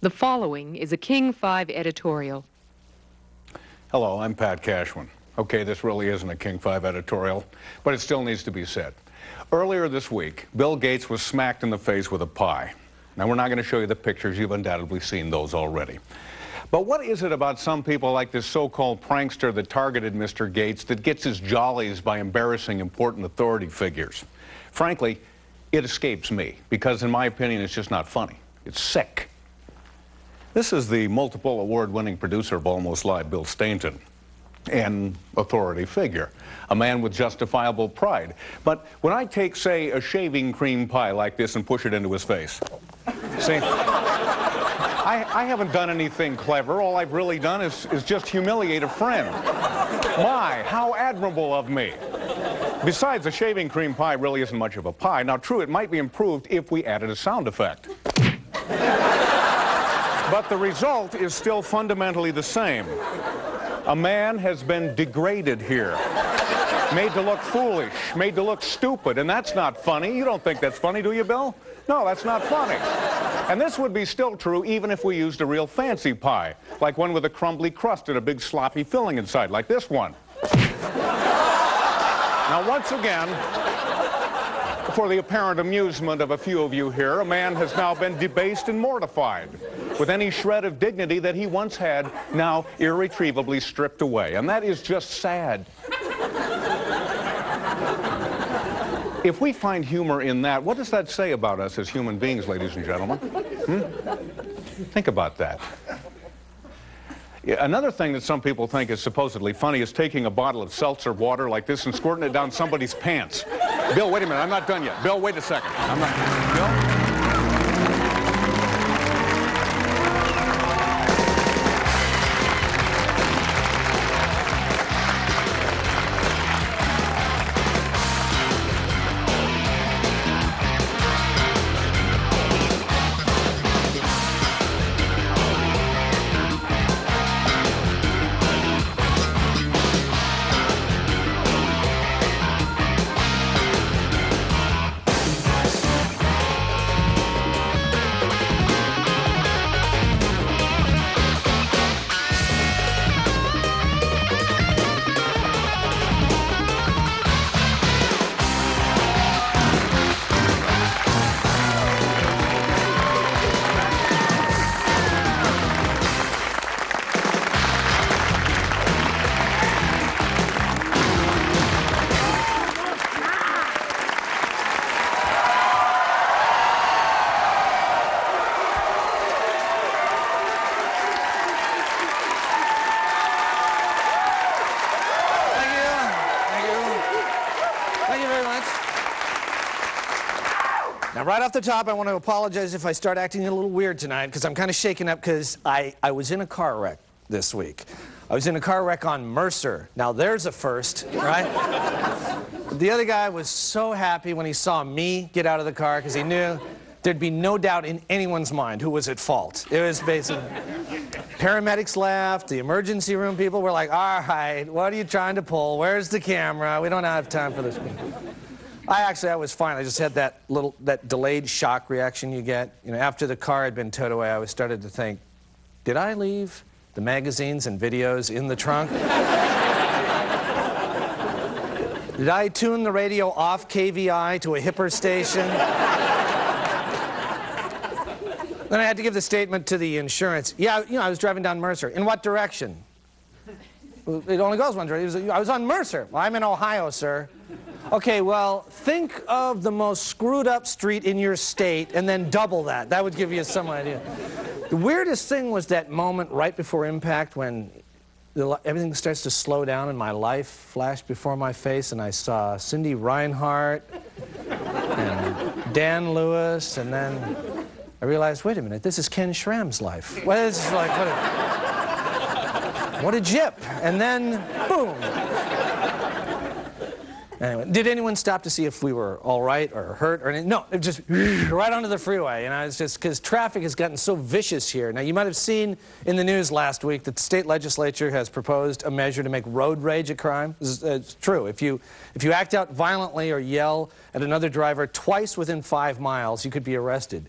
The following is a King 5 editorial. Hello, I'm Pat Cashman. Okay, this really isn't a King 5 editorial, but it still needs to be said. Earlier this week, Bill Gates was smacked in the face with a pie. Now, we're not going to show you the pictures. You've undoubtedly seen those already. But what is it about some people like this so-called prankster that targeted Mr. Gates that gets his jollies by embarrassing important authority figures? Frankly, it escapes me, because in my opinion, it's just not funny. It's sick. This is the multiple award-winning producer of Almost Live, Bill Stainton, an authority figure, a man with justifiable pride. But when I take, say, a shaving cream pie like this and push it into his face, see, I haven't done anything clever. All I've really done is just humiliate a friend. My, how admirable of me. Besides, a shaving cream pie really isn't much of a pie. Now, true, it might be improved if we added a sound effect. But the result is still fundamentally the same. A man has been degraded here, made to look foolish, made to look stupid, and that's not funny. You don't think that's funny, do you, Bill? No, that's not funny. And this would be still true even if we used a real fancy pie, like one with a crumbly crust and a big sloppy filling inside, like this one. Now, once again, for the apparent amusement of a few of you here, a man has now been debased and mortified, with any shred of dignity that he once had now irretrievably stripped away. And that is just sad. If we find humor in that, what does that say about us as human beings, ladies and gentlemen? Think about that. Yeah, another thing that some people think is supposedly funny is taking a bottle of seltzer water like this and squirting it down somebody's pants. Bill, wait a minute, I'm not done yet. Bill, wait a second. I'm not... Bill? Now, right off the top, I want to apologize if I start acting a little weird tonight, because I'm kind of shaken up because I was in a car wreck this week. I was in a car wreck on Mercer. Now, there's a first, right? The other guy was so happy when he saw me get out of the car because he knew there'd be no doubt in anyone's mind who was at fault. It was basically... Paramedics left, the emergency room people were like, all right, what are you trying to pull? Where's the camera? We don't have time for this. I was fine. I just had that delayed shock reaction you get. You know, after the car had been towed away, I started to think, did I leave the magazines and videos in the trunk? Did I tune the radio off KVI to a hipper station? Then I had to give the statement to the insurance. Yeah, you know, I was driving down Mercer. In what direction? It only goes one direction. I was on Mercer. Well, I'm in Ohio, sir. Okay, well, think of the most screwed up street in your state and then double that. That would give you some idea. The weirdest thing was that moment right before impact when everything starts to slow down and my life flashed before my face and I saw Cindy Reinhardt and Dan Lewis, and then I realized, wait a minute, this is Ken Schramm's life. Well, it's like, what a jip. And then, boom. Anyway, did anyone stop to see if we were all right or hurt or anything? No, it just right onto the freeway. You know, it's just because traffic has gotten so vicious here. Now, you might have seen in the news last week that the state legislature has proposed a measure to make road rage a crime. It's true. If you act out violently or yell at another driver twice within 5 miles, you could be arrested.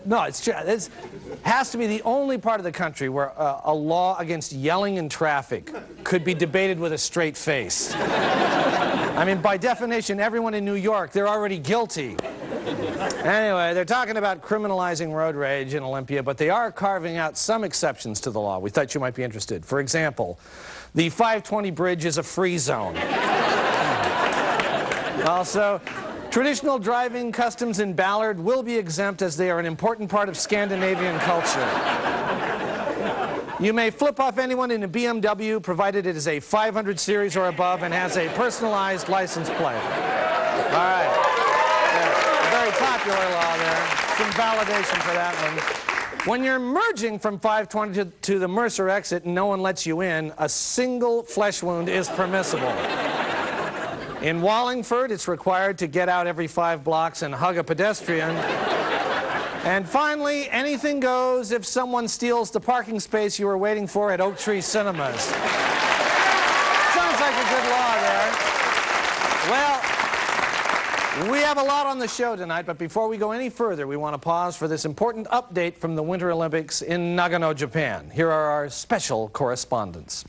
No, it's true. This has to be the only part of the country where a law against yelling in traffic could be debated with a straight face. I mean, by definition, everyone in New York, they're already guilty. Anyway, they're talking about criminalizing road rage in Olympia, but they are carving out some exceptions to the law. We thought you might be interested. For example, the 520 bridge is a free zone. Also, traditional driving customs in Ballard will be exempt as they are an important part of Scandinavian culture. You may flip off anyone in a BMW provided it is a 500 series or above and has a personalized license plate. All right. There. A very popular law there. Some validation for that one. When you're merging from 520 to the Mercer exit and no one lets you in, a single flesh wound is permissible. In Wallingford, it's required to get out every 5 blocks and hug a pedestrian. And finally, anything goes if someone steals the parking space you were waiting for at Oak Tree Cinemas. Sounds like a good law there. Well, we have a lot on the show tonight, but before we go any further, we want to pause for this important update from the Winter Olympics in Nagano, Japan. Here are our special correspondents.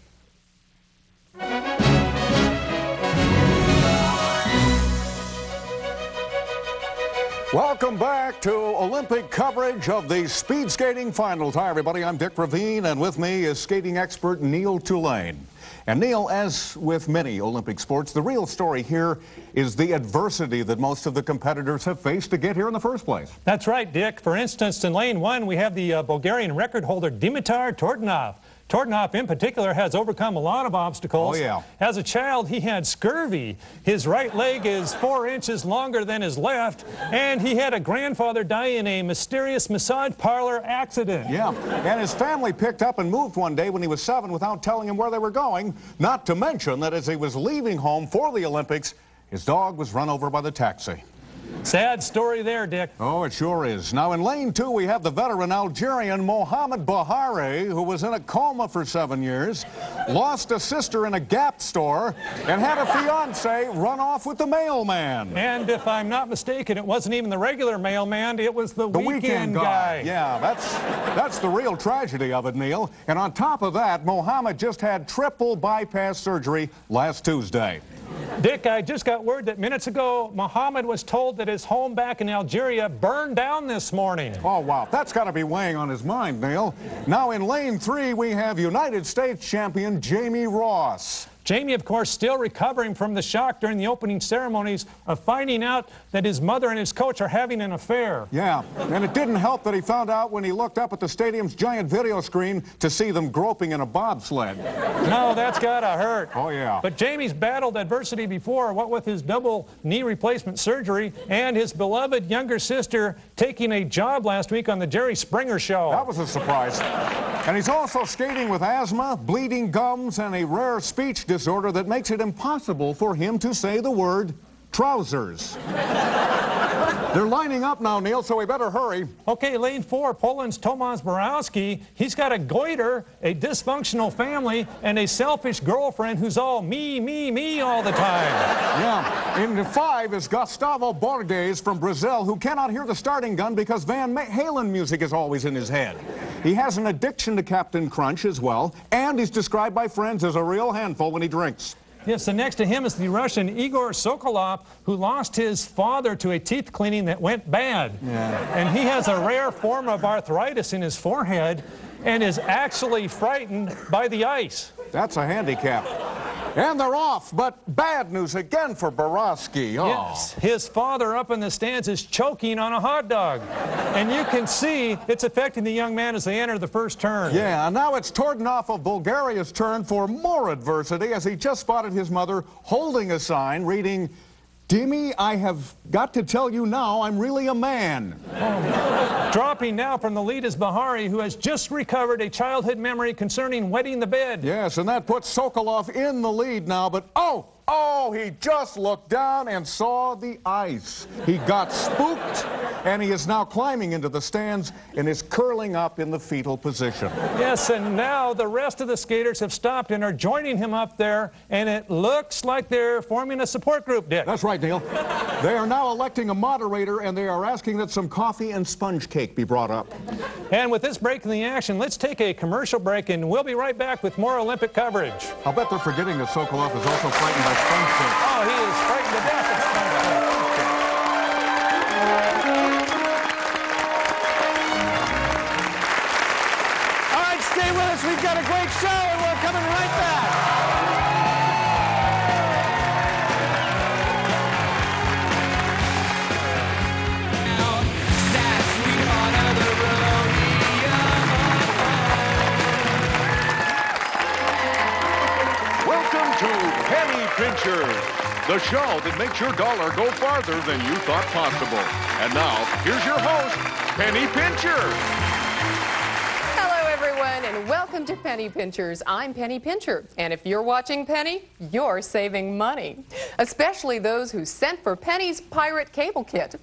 Welcome back to Olympic coverage of the speed skating finals. Hi, everybody. I'm Dick Ravine, and with me is skating expert Neil Tulane. And Neil, as with many Olympic sports, the real story here is the adversity that most of the competitors have faced to get here in the first place. That's right, Dick. For instance, in lane 1, we have the Bulgarian record holder Dimitar Tortinov. Tortinov, in particular, has overcome a lot of obstacles. Oh, yeah. As a child, he had scurvy. His right leg is 4 inches longer than his left, and he had a grandfather die in a mysterious massage parlor accident. Yeah, and his family picked up and moved one day when he was 7 without telling him where they were going, not to mention that as he was leaving home for the Olympics, his dog was run over by the taxi. Sad story there, Dick. Oh, it sure is. Now, in lane 2, we have the veteran Algerian Mohamed Bahari, who was in a coma for 7 years, lost a sister in a Gap store, and had a fiancé run off with the mailman. And if I'm not mistaken, it wasn't even the regular mailman, it was the weekend guy. Yeah, that's the real tragedy of it, Neil. And on top of that, Mohamed just had triple bypass surgery last Tuesday. Dick, I just got word that minutes ago, Mohammed was told that his home back in Algeria burned down this morning. Oh, wow. That's got to be weighing on his mind, Neil. Now, in lane 3, we have United States champion Jamie Ross. Jamie, of course, still recovering from the shock during the opening ceremonies of finding out that his mother and his coach are having an affair. Yeah, and it didn't help that he found out when he looked up at the stadium's giant video screen to see them groping in a bobsled. No, that's gotta hurt. Oh, yeah. But Jamie's battled adversity before, what with his double knee replacement surgery and his beloved younger sister taking a job last week on the Jerry Springer Show. That was a surprise. And he's also skating with asthma, bleeding gums, and a rare speech disorder that makes it impossible for him to say the word trousers. They're lining up now, Neil, so we better hurry. Okay, lane 4, Poland's Tomasz Borowski. He's got a goiter, a dysfunctional family, and a selfish girlfriend who's all me, me, me all the time. Yeah. In 5 is Gustavo Borges from Brazil, who cannot hear the starting gun because Van Halen music is always in his head. He has an addiction to Captain Crunch as well, and he's described by friends as a real handful when he drinks. Yes, and next to him is the Russian Igor Sokolov, who lost his father to a teeth cleaning that went bad. Yeah. And he has a rare form of arthritis in his forehead and is actually frightened by the ice. That's a handicap. And they're off, but bad news again for Borowski. Oh. Yes, his father up in the stands is choking on a hot dog. And you can see it's affecting the young man as they enter the first turn. Yeah, and now it's Tortinov of Bulgaria's turn for more adversity as he just spotted his mother holding a sign reading, "Dimi, I have got to tell you now, I'm really a man." Oh. Dropping now from the lead is Bahari, who has just recovered a childhood memory concerning wetting the bed. Yes, and that puts Sokolov in the lead now, but oh, Oh, he just looked down and saw the ice. He got spooked, and he is now climbing into the stands and is curling up in the fetal position. Yes, and now the rest of the skaters have stopped and are joining him up there, and it looks like they're forming a support group, Dick. That's right, Neil. They are now electing a moderator, and they are asking that some coffee and sponge cake be brought up. And with this break in the action, let's take a commercial break, and we'll be right back with more Olympic coverage. I'll bet they're forgetting that Sokolov is also frightened by sponge cake. Oh, he is frightened to death of sponge cake. All right, stay with us. We've got a great show, and we're coming right back. Welcome to Penny Pinchers, the show that makes your dollar go farther than you thought possible. And now, here's your host, Penny Pincher. Hello, everyone, and welcome to Penny Pinchers. I'm Penny Pincher, and if you're watching Penny, you're saving money, especially those who sent for Penny's Pirate Cable Kit.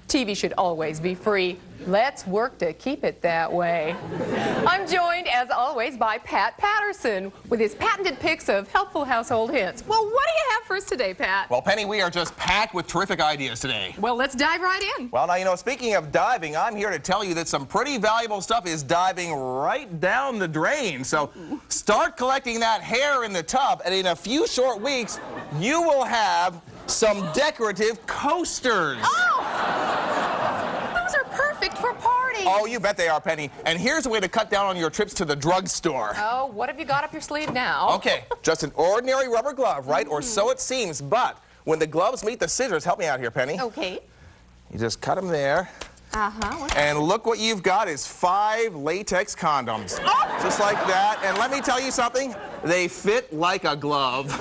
TV should always be free. Let's work to keep it that way. I'm joined, as always, by Pat Patterson with his patented picks of helpful household hints. Well, what do you have for us today, Pat? Well, Penny, we are just packed with terrific ideas today. Well, let's dive right in. Well, now, you know, speaking of diving, I'm here to tell you that some pretty valuable stuff is diving right down the drain. So start collecting that hair in the tub, and in a few short weeks, you will have some decorative coasters. Those are perfect for parties. Oh, you bet they are, Penny. And here's a way to cut down on your trips to the drugstore. Oh, what have you got up your sleeve now? Okay, just an ordinary rubber glove, right? Or so it seems. But when the gloves meet the scissors, help me out here, Penny. Okay. You just cut them there. Uh-huh. And look what you've got is 5 latex condoms. Oh! Just like that. And let me tell you something. They fit like a glove.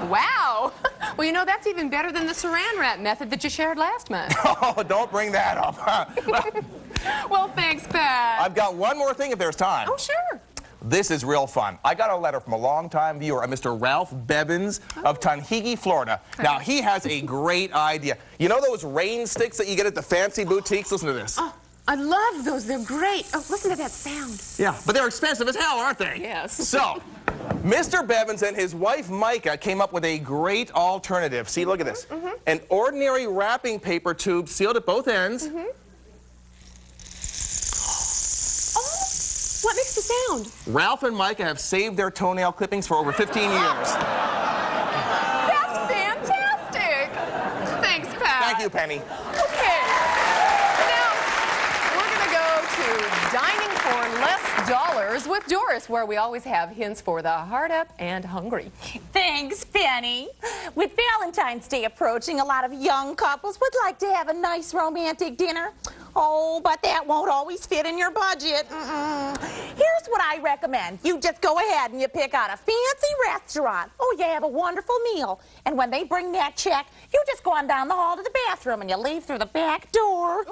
Wow. Well, you know, that's even better than the saran wrap method that you shared last month. Oh, don't bring that up. Well, thanks, Pat. I've got one more thing if there's time. Oh, sure. This is real fun. I got a letter from a longtime viewer, a Mr. Ralph Bevins of Tunkegee, Florida. Now, he has a great idea. You know those rain sticks that you get at the fancy boutiques? Listen to this. Oh, I love those. They're great. Oh, listen to that sound. Yeah, but they're expensive as hell, aren't they? Yes. So, Mr. Bevins and his wife, Micah, came up with a great alternative. See, look at this. An ordinary wrapping paper tube sealed at both ends. What makes the sound? Ralph and Micah have saved their toenail clippings for over 15 years. That's fantastic. Thanks, Pat. Thank you, Penny. Okay. Now, we're going to go to Dining for Less Dollars with Doris, where we always have hints for the hard up and hungry. Thanks, Penny. With Valentine's Day approaching, a lot of young couples would like to have a nice romantic dinner. Oh, but that won't always fit in your budget. Here's what I recommend. You just go ahead and you pick out a fancy restaurant. Oh, you have a wonderful meal. And when they bring that check, you just go on down the hall to the bathroom and you leave through the back door.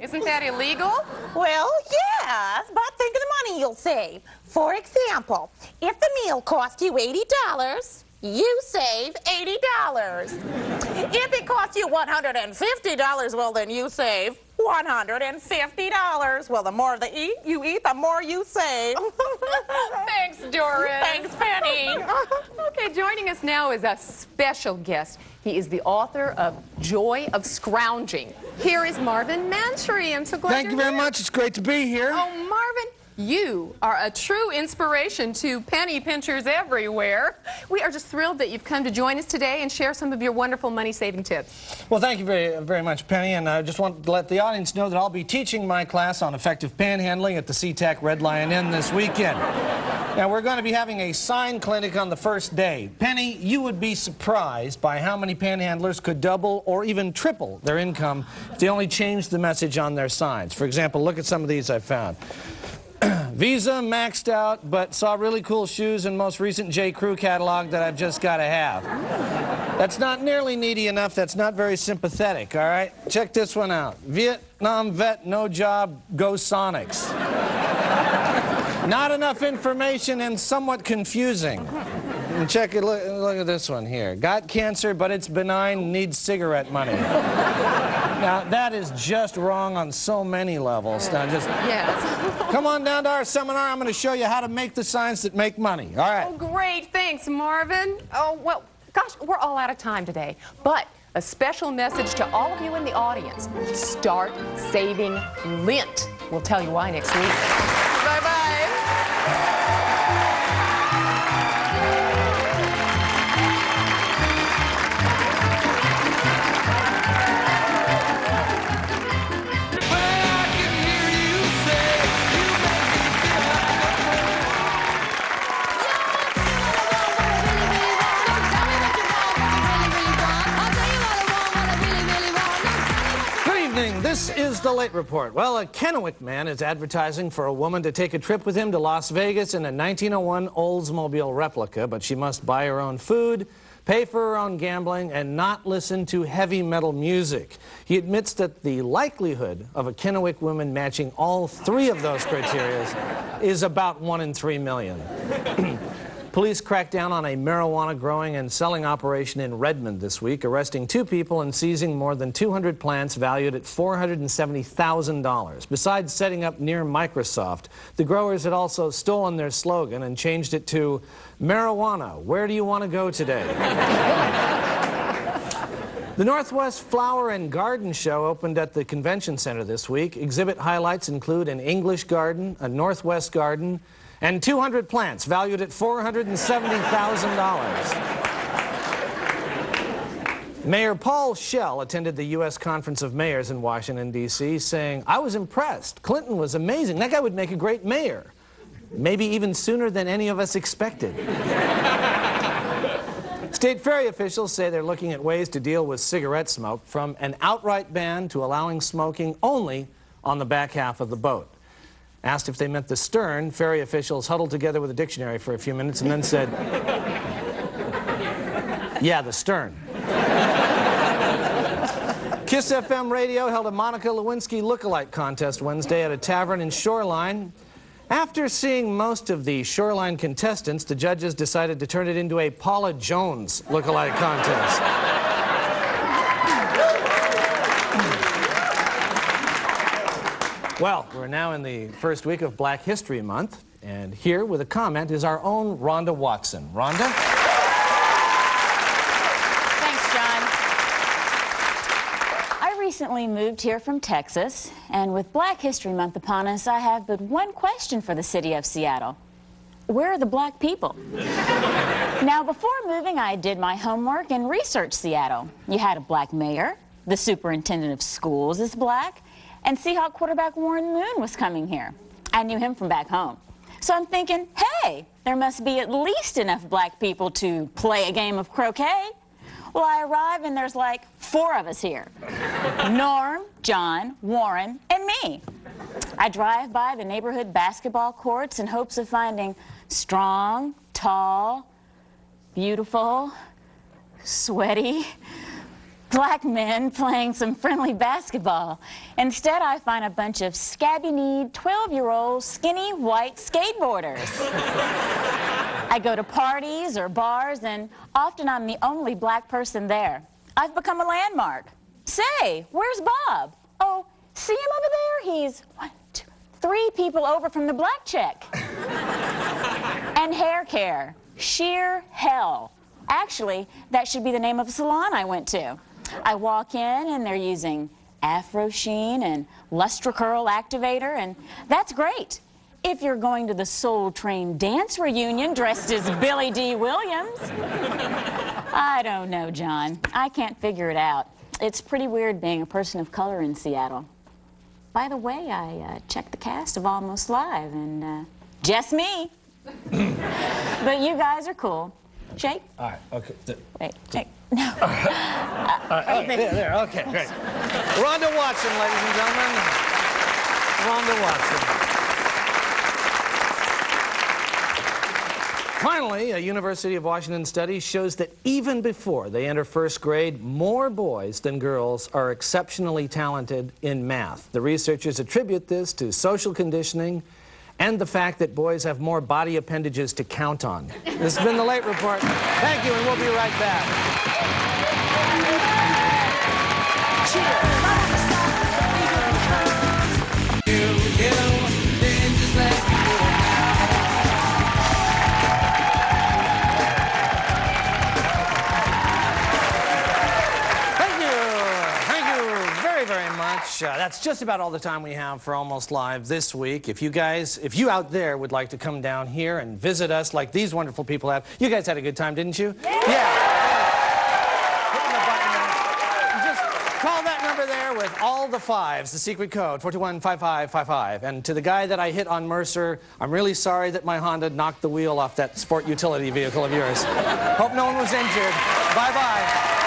Isn't that illegal? Well, yes, but think of the money you'll save. For example, if the meal cost you $80, you save $80. If it costs you $150, well, then you save $150. Well, the more you eat, the more you save. Thanks, Doris. Thanks, Penny. Okay, joining us now is a special guest. He is the author of Joy of Scrounging. Here is Marvin Manshry. I'm so glad Thank you very here. much. It's great to be here. Oh, Marvin, you are a true inspiration to penny pinchers everywhere. We are just thrilled that you've come to join us today and share some of your wonderful money-saving tips. Well, thank you very, very much, Penny, and I just want to let the audience know that I'll be teaching my class on effective panhandling at the SeaTac Red Lion Inn this weekend. Now, we're going to be having a sign clinic on the first day. Penny, you would be surprised by how many panhandlers could double or even triple their income if they only changed the message on their signs. For example, look at some of these I found. Visa maxed out, but saw really cool shoes in most recent J. Crew catalog that I've just got to have. That's not nearly needy enough. That's not very sympathetic, all right? Check this one out. Vietnam vet, no job, go Sonics. Not enough information and somewhat confusing. And check it, look at this one here. Got cancer, but it's benign, needs cigarette money. Now, that is just wrong on so many levels. Now, just come on down to our seminar. I'm going to show you how to make the signs that make money. All right. Oh, great. Thanks, Marvin. Oh, well, gosh, we're all out of time today. But a special message to all of you in the audience. Start saving lint. We'll tell you why next week. Bye-bye. This is the Late Report. Well, a Kennewick man is advertising for a woman to take a trip with him to Las Vegas in a 1901 Oldsmobile replica, but she must buy her own food, pay for her own gambling, and not listen to heavy metal music. He admits that the likelihood of a Kennewick woman matching all three of those criteria is about 1 in 3 million. Police cracked down on a marijuana growing and selling operation in Redmond this week, arresting 2 people and seizing more than 200 plants valued at $470,000. Besides setting up near Microsoft, the growers had also stolen their slogan and changed it to "Marijuana, where do you want to go today?" The Northwest Flower and Garden Show opened at the Convention Center this week. Exhibit highlights include an English garden, a Northwest garden, and 200 plants valued at $470,000. Mayor Paul Schell attended the U.S. Conference of Mayors in Washington, D.C., saying, "I was impressed. Clinton was amazing. That guy would make a great mayor. Maybe even sooner than any of us expected." State ferry officials say they're looking at ways to deal with cigarette smoke, from an outright ban to allowing smoking only on the back half of the boat. Asked if they meant the stern, ferry officials huddled together with a dictionary for a few minutes and then said, "Yeah, the stern." KISS FM Radio held a Monica Lewinsky lookalike contest Wednesday at a tavern in Shoreline. After seeing most of the Shoreline contestants, the judges decided to turn it into a Paula Jones lookalike contest. Well, we're now in the first week of Black History Month, and here with a comment is our own Rhonda Watson. Rhonda? Thanks, John. I recently moved here from Texas, and with Black History Month upon us, I have but one question for the city of Seattle. Where are the black people? Now, before moving, I did my homework and researched Seattle. You had a black mayor, the superintendent of schools is black, and Seahawk quarterback Warren Moon was coming here. I knew him from back home. So I'm thinking, hey, there must be at least enough black people to play a game of croquet. Well, I arrive and there's like 4 of us here. Norm, John, Warren, and me. I drive by the neighborhood basketball courts in hopes of finding strong, tall, beautiful, sweaty, black men playing some friendly basketball. Instead, I find a bunch of scabby-kneed, 12-year-old, skinny, white skateboarders. I go to parties or bars, and often I'm the only black person there. I've become a landmark. Say, where's Bob? Oh, see him over there? He's 1, 2, 3 people over from the black check. And hair care. Sheer hell. Actually, that should be the name of a salon I went to. I walk in and they're using Afro Sheen and Lustre Curl Activator, and that's great if you're going to the Soul Train dance reunion dressed as Billy D. Williams. I don't know, John. I can't figure it out. It's pretty weird being a person of color in Seattle. By the way, I checked the cast of Almost Live, and just me. But you guys are cool. Shake? All right, okay. Wait, shake. No. There, okay, great. Rhonda Watson, ladies and gentlemen. Rhonda Watson. Finally, a University of Washington study shows that even before they enter first grade, more boys than girls are exceptionally talented in math. The researchers attribute this to social conditioning and the fact that boys have more body appendages to count on. This has been The Late Report. Thank you, and we'll be right back. That's just about all the time we have for Almost Live this week. If you out there would like to come down here and visit us like these wonderful people have, you guys had a good time, didn't you? Yeah. Hitting the button there. Just call that number there with all the fives, the secret code, 421-5555. And to the guy that I hit on Mercer, I'm really sorry that my Honda knocked the wheel off that sport utility vehicle of yours. Hope no one was injured. Bye-bye.